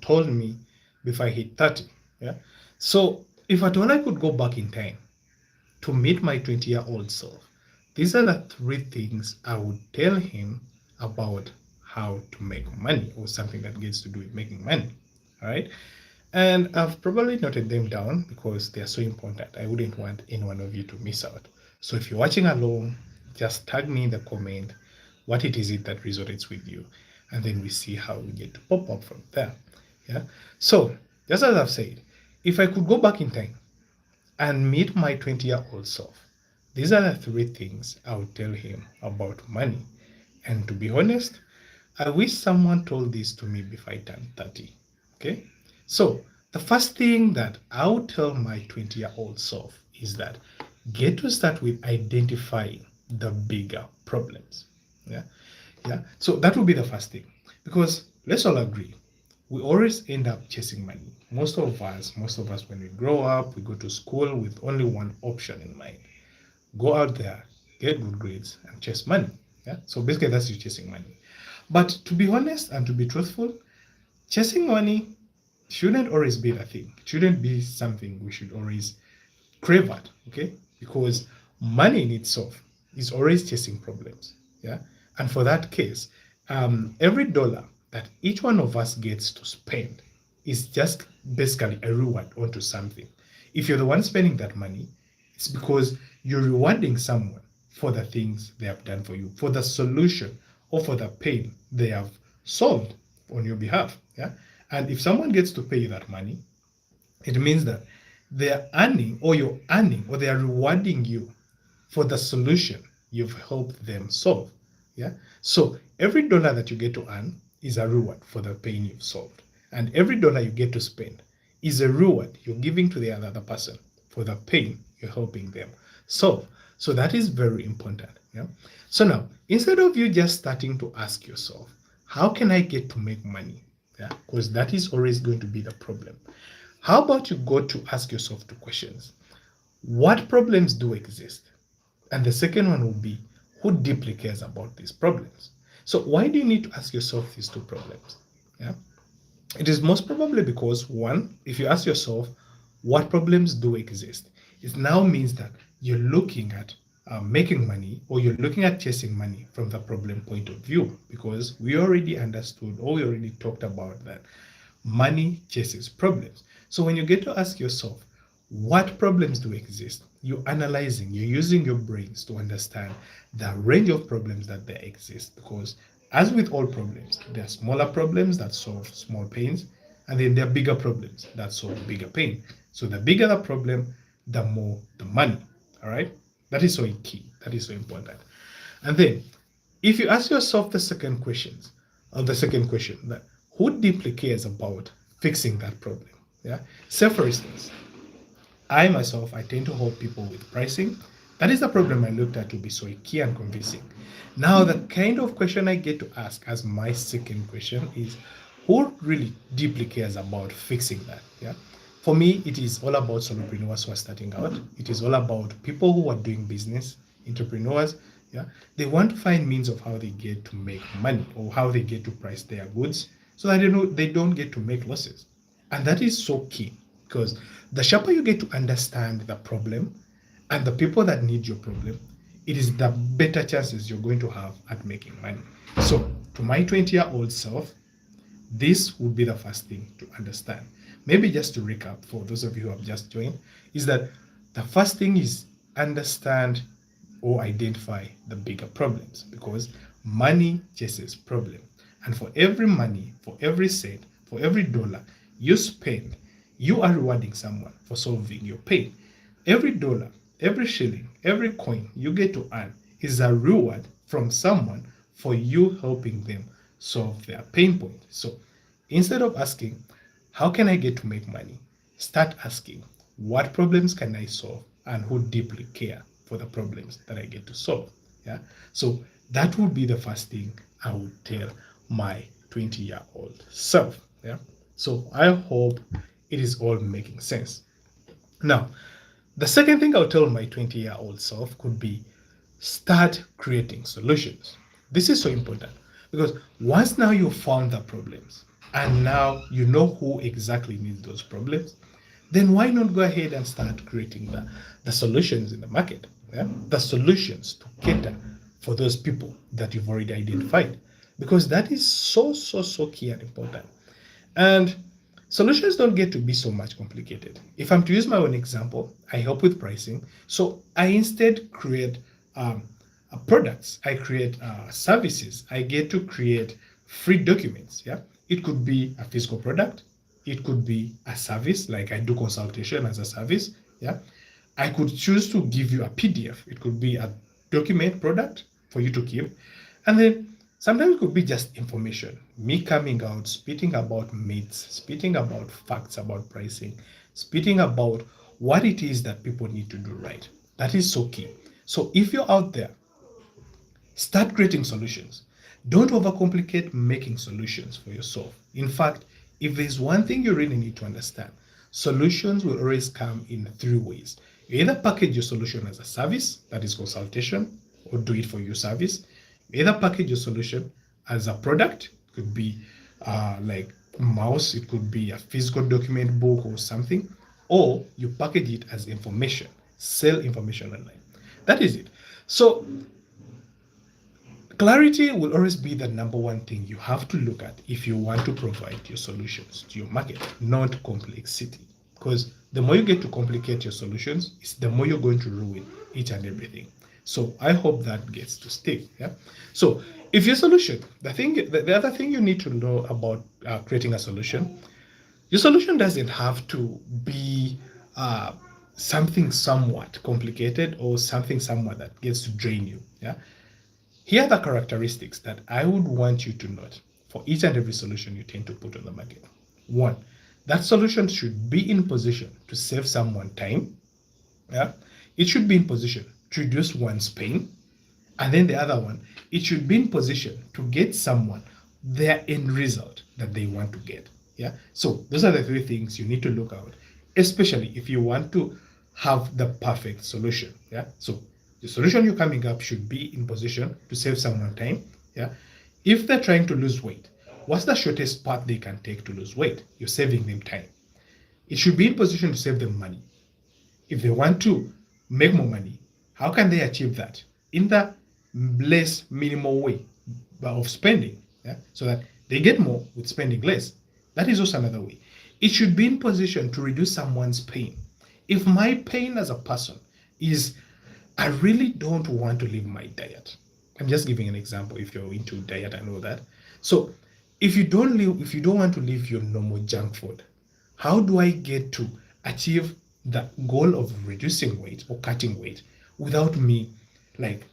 told me before I hit 30. Yeah. So if at all I could go back in time to meet my 20-year-old self, these are the three things I would tell him about how to make money, or something that gets to do with making money. All right. And I've probably noted them down because they are so important. I wouldn't want any one of you to miss out. So if you're watching along, just tag me in the comment what it is that resonates with you. And then we see how we get to pop up from there. Yeah. So just as I've said, if I could go back in time and meet my 20-year-old self, these are the three things I would tell him about money. And to be honest, I wish someone told this to me before I turned 30. Okay? So, the first thing that I would tell my 20-year-old self is that get to start with identifying the bigger problems. Yeah? Yeah. So, that would be the first thing. Because let's all agree, we always end up chasing money. Most of us, when we grow up, we go to school with only one option in mind: go out there, get good grades, and chase money. Yeah. So basically, that's you chasing money. But to be honest and to be truthful, chasing money shouldn't always be the thing. It shouldn't be something we should always crave at. Okay, because money in itself is always chasing problems. Yeah. And for that case, every dollar that each one of us gets to spend is just basically a reward onto something. If you're the one spending that money, it's because you're rewarding someone for the things they have done for you, for the solution or for the pain they have solved on your behalf. Yeah. And if someone gets to pay you that money, it means that they are earning, or you're earning, or they are rewarding you for the solution you've helped them solve. Yeah. So every dollar that you get to earn is a reward for the pain you've solved. And every dollar you get to spend is a reward you're giving to the other person for the pain you're helping them solve. So that is very important. Yeah. So now, instead of you just starting to ask yourself, how can I get to make money? Yeah, because that is always going to be the problem. How about you go to ask yourself two questions? What problems do exist? And the second one will be, who deeply cares about these problems? So why do you need to ask yourself these two problems? Yeah. It is most probably because, one, if you ask yourself what problems do exist, it now means that you're looking at making money, or you're looking at chasing money from the problem point of view, because we already understood, or we already talked about that money chases problems. So when you get to ask yourself what problems do exist, you're analyzing, you're using your brains to understand the range of problems that there exist. Because as with all problems, there are smaller problems that solve small pains, and then there are bigger problems that solve bigger pain. So the bigger the problem, the more the money. All right. That is so key. That is so important. And then if you ask yourself the second question, that who deeply cares about fixing that problem? Yeah. Say for instance, I myself, I tend to help people with pricing. That is the problem I looked at to be so key and convincing. Now, the kind of question I get to ask as my second question is, who really deeply cares about fixing that? Yeah. For me, it is all about solopreneurs who are starting out. It is all about people who are doing business, entrepreneurs. Yeah. They want to find means of how they get to make money, or how they get to price their goods, so that they don't get to make losses. And that is so key, because the sharper you get to understand the problem and the people that need your problem, it is the better chances you're going to have at making money. So to my 20-year-old self, this would be the first thing to understand. Maybe just to recap for those of you who have just joined, is that the first thing is understand or identify the bigger problems, because money chases problem. And for every money, for every cent, for every dollar you spend, you are rewarding someone for solving your pain. Every dollar, every shilling, every coin you get to earn is a reward from someone for you helping them solve their pain point. So instead of asking, how can I get to make money? Start asking, what problems can I solve, and who deeply care for the problems that I get to solve? Yeah. So that would be the first thing I would tell my 20-year-old self. Yeah. So I hope it is all making sense. Now, the second thing I'll tell my 20-year-old self could be, start creating solutions. This is so important, because once now you've found the problems, and now you know who exactly needs those problems, then why not go ahead and start creating the solutions in the market? Yeah? The solutions to cater for those people that you've already identified. Because that is so, so, so key and important. And solutions don't get to be so much complicated. If I'm to use my own example, I help with pricing. So I instead create um, products, I create services, I get to create free documents. Yeah, it could be a physical product, it could be a service, like I do consultation as a service. Yeah, I could choose to give you a PDF, it could be a document product for you to keep, and then sometimes it could be just information, me coming out, spitting about myths, spitting about facts about pricing, spitting about what it is that people need to do right. That is so key. So if you're out there, start creating solutions. Don't overcomplicate making solutions for yourself. In fact, if there's one thing you really need to understand, solutions will always come in three ways. You either package your solution as a service, that is consultation, or do it for you service. You either package your solution as a product, it could be like mouse, it could be a physical document book or something, or you package it as information, sell information online. That is it. So clarity will always be the number one thing you have to look at if you want to provide your solutions to your market, not complexity. Because the more you get to complicate your solutions, it's the more you're going to ruin each and everything. So I hope that gets to stick. Yeah. So if your solution, the other thing you need to know about creating a solution, your solution doesn't have to be something somewhat complicated or something somewhat that gets to drain you. Yeah. Here are the characteristics that I would want you to note for each and every solution you tend to put on the market. One, that solution should be in position to save someone time. Yeah? It should be in position to reduce one's pain. And then the other one, it should be in position to get someone their end result that they want to get. Yeah. So those are the three things you need to look out, especially if you want to have the perfect solution. Yeah. So the solution you're coming up should be in position to save someone time. Yeah. If they're trying to lose weight, what's the shortest path they can take to lose weight? You're saving them time. It should be in position to save them money. If they want to make more money, how can they achieve that? In the less minimal way of spending, yeah? So that they get more with spending less. That is also another way. It should be in position to reduce someone's pain. If my pain as a person is I really don't want to leave my diet. I'm just giving an example if you're into diet and all that. So if you don't want to leave your normal junk food, how do I get to achieve the goal of reducing weight or cutting weight without me like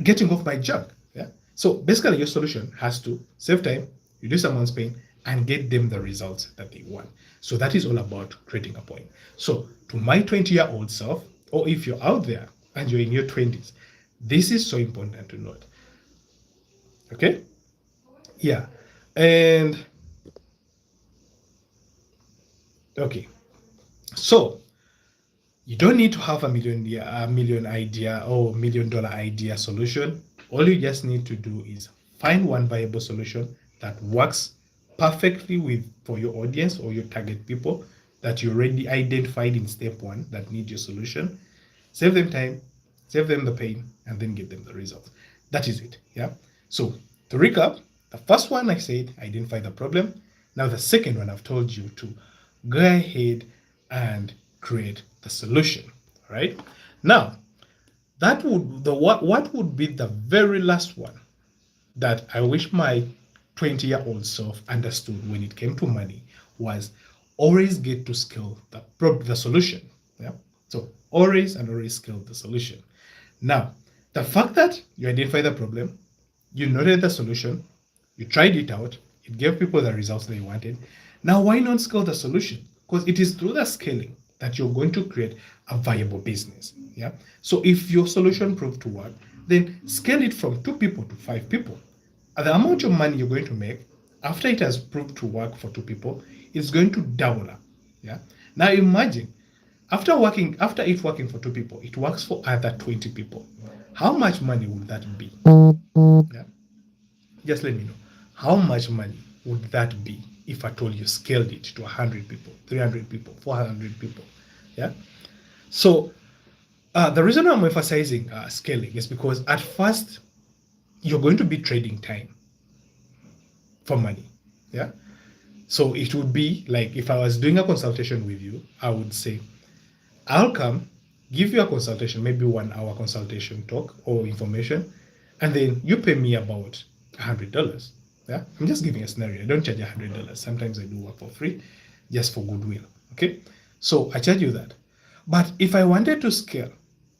getting off my junk? Yeah. So basically your solution has to save time, reduce someone's pain, and get them the results that they want. So that is all about creating a point. So to my 20-year-old self, or if you're out there and you're in your 20s, this is so important to note. Okay? Yeah. And okay. So you don't need to have a million idea or $1 million idea solution. All you just need to do is find one viable solution that works perfectly for your audience or your target people that you already identified in step one that need your solution. Save them time, save them the pain, and then give them the results. That is it. Yeah. So to recap, the first one I said identify the problem. Now the second one I've told you to go ahead and create the solution. Right? Now, what would be the very last one that I wish my 20-year-old self understood when it came to money was always get to scale the solution. Yeah. So always scale the solution. Now, the fact that you identify the problem, you noted the solution, you tried it out, it gave people the results they wanted. Now, why not scale the solution? Because it is through the scaling that you're going to create a viable business. Yeah. So if your solution proved to work, then scale it from 2 people to 5 people. The amount of money you're going to make after it has proved to work for 2 people is going to double up. Yeah. Now imagine after it working for 2 people, it works for other 20 people. How much money would that be? Yeah. Just let me know. How much money would that be if I told you scaled it to 100 people, 300 people, 400 people? Yeah. So the reason I'm emphasizing scaling is because at first you're going to be trading time for money. Yeah. So it would be like if I was doing a consultation with you, I would say, I'll come, give you a consultation, maybe 1 hour consultation talk or information, and then you pay me about $100. Yeah, I'm just giving a scenario. I don't charge $100. Sometimes I do work for free, just for goodwill. Okay, so I charge you that. But if I wanted to scale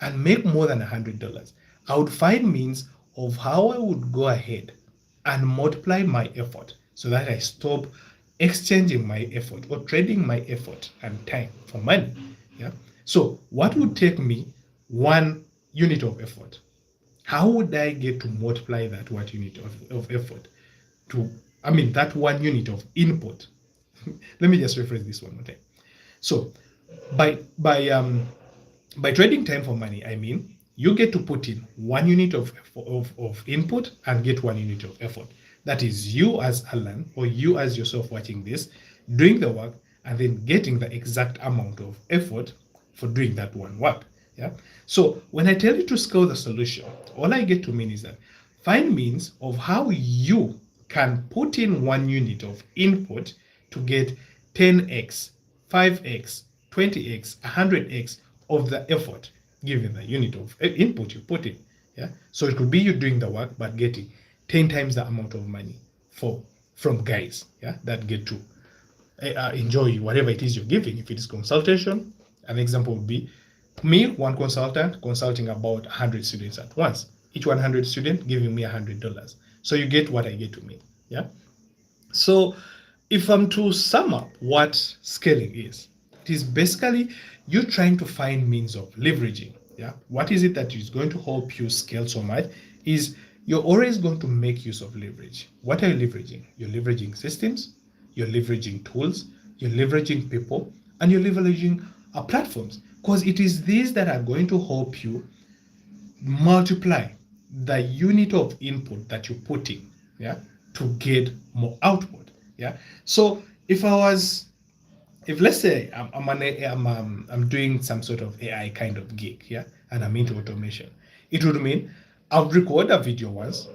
and make more than $100, I would find means of how I would go ahead and multiply my effort so that I stop exchanging my effort or trading my effort and time for money. Yeah. So what would take me 1 unit of effort? How would I get to multiply that 1 unit of effort to, I mean, that 1 unit of input? Let me just rephrase this one more time. So by by um by trading time for money, I mean you get to put in 1 unit of input and get 1 unit of effort. That is you as Alan or you as yourself watching this, doing the work and then getting the exact amount of effort for doing that one work. Yeah. So when I tell you to scale the solution, all I get to mean is that find means of how you can put in 1 unit of input to get 10x, 5x, 20x, 100x of the effort given the unit of input you put in. Yeah. So it could be you doing the work but getting 10 times the amount of money from guys, yeah, that get to enjoy whatever it is you're giving. If it is consultation, an example would be me, one consultant, consulting about 100 students at once. Each 100 student giving me $100. So you get what I get to me. Yeah. So if I'm to sum up what scaling is, it is basically you trying to find means of leveraging. Yeah. What is it that is going to help you scale so much is you're always going to make use of leverage. What are you leveraging? You're leveraging systems, you're leveraging tools, you're leveraging people, and you're leveraging platforms, because it is these that are going to help you multiply the unit of input that you put in, yeah, to get more output. Yeah. So if let's say I'm doing some sort of AI kind of gig, yeah, and I'm into automation, it would mean I'll record a video once,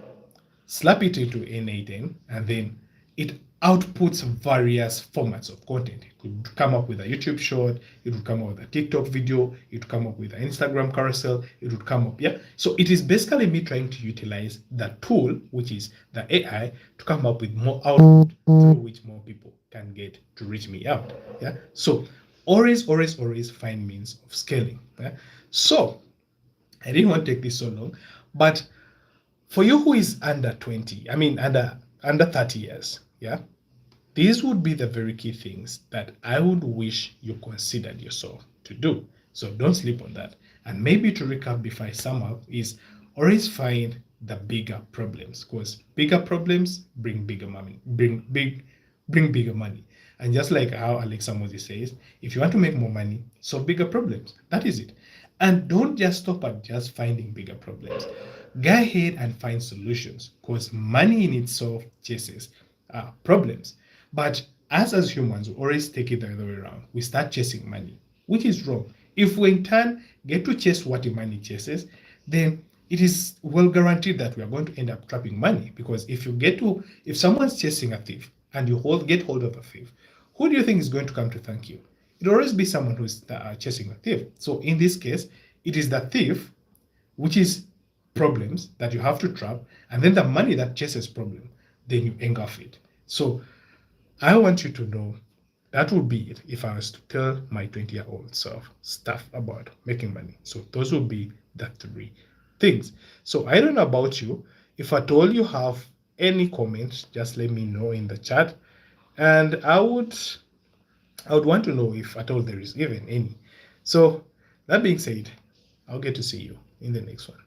slap it into N8N, and then it outputs various formats of content. It could come up with a YouTube short, it would come up with a TikTok video, it would come up with an Instagram carousel, it would come up, yeah. So it is basically me trying to utilize the tool, which is the AI, to come up with more output through which more people can get to reach me out. Yeah. So always find means of scaling. Yeah? So I didn't want to take this so long, but for you who is under 20, I mean under 30 years, yeah, these would be the very key things that I would wish you considered yourself to do. So don't sleep on that. And maybe to recap before I sum up is always find the bigger problems, because bigger problems bring bigger money, bring bigger money. And just like how Alexa Moses says, if you want to make more money, solve bigger problems. That is it. And don't just stop at just finding bigger problems. Go ahead and find solutions, because money in itself chases problems. But as humans, we always take it the other way around. We start chasing money, which is wrong. If we in turn get to chase what the money chases, then it is well guaranteed that we are going to end up trapping money. Because if someone's chasing a thief and you get hold of a thief, who do you think is going to come to thank you? It'll always be someone who's chasing a thief. So in this case, it is the thief, which is problems that you have to trap, and then the money that chases problem, then you engulf it. So I want you to know that would be it if I was to tell my 20-year-old self stuff about making money. So those would be the 3 things. So I don't know about you. If at all you have any comments, just let me know in the chat. And I would want to know if at all there is even any. So that being said, I'll get to see you in the next one.